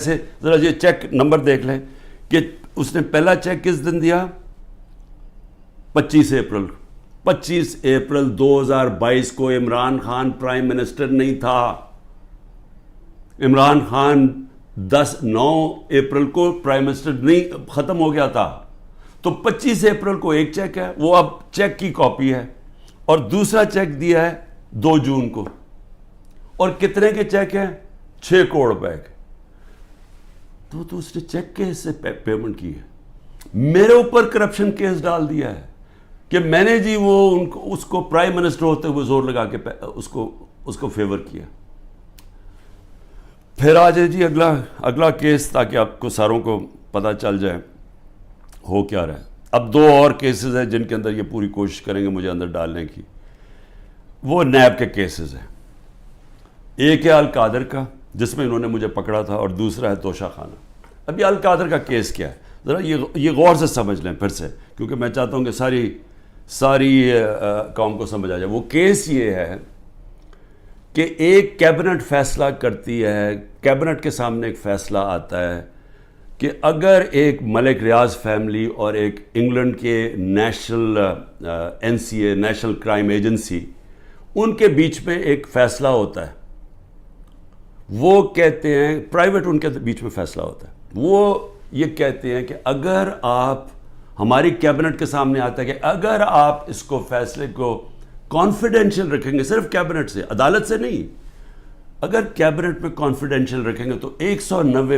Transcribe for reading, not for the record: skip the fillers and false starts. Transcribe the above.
سے ذرا یہ چیک نمبر دیکھ لیں کہ اس نے پہلا چیک کس دن دیا؟ 25 اپریل 2022 کو. عمران خان پرائم منسٹر نہیں تھا. عمران خان 9 اپریل کو پرائم منسٹر نہیں ختم ہو گیا تھا. تو 25 اپریل کو ایک چیک ہے, وہ اب چیک کی کاپی ہے, اور دوسرا چیک دیا ہے 2 جون کو. اور کتنے کے چیک ہیں؟ 6 کروڑ روپے کے. تو اس نے چیک کے سے پیمنٹ کی ہے. میرے اوپر کرپشن کیس ڈال دیا ہے کہ میں نے جی وہ اس کو پرائم منسٹر ہوتے ہوئے زور لگا کے اس کو فیور کیا. پھر آ جائے جی اگلا کیس, تاکہ آپ کو ساروں کو پتہ چل جائے ہو کیا رہا ہے. اب 2 اور کیسز ہیں جن کے اندر یہ پوری کوشش کریں گے مجھے اندر ڈالنے کی. وہ نیب کے کیسز ہیں. ایک ہے القادر کا جس میں انہوں نے مجھے پکڑا تھا, اور دوسرا ہے توشہ خانہ. اب یہ القادر کا کیس کیا ہے ذرا یہ غور سے سمجھ لیں پھر سے, کیونکہ میں چاہتا ہوں کہ ساری قوم کو سمجھ آ جائے. وہ کیس یہ ہے کہ ایک کیبنٹ فیصلہ کرتی ہے, کیبنٹ کے سامنے ایک فیصلہ آتا ہے کہ اگر ایک ملک ریاض فیملی اور ایک انگلینڈ کے national NCA national crime agency, ان کے بیچ میں ایک فیصلہ ہوتا ہے. وہ کہتے ہیں, پرائیویٹ ان کے بیچ میں فیصلہ ہوتا ہے, وہ یہ کہتے ہیں کہ اگر آپ, ہماری کیبنٹ کے سامنے آتا ہے کہ اگر آپ اس کو فیصلے کو کانفیڈینشیل رکھیں گے, صرف کیبنٹ سے, عدالت سے نہیں, اگر کیبنٹ میں کانفیڈینشیل رکھیں گے تو 190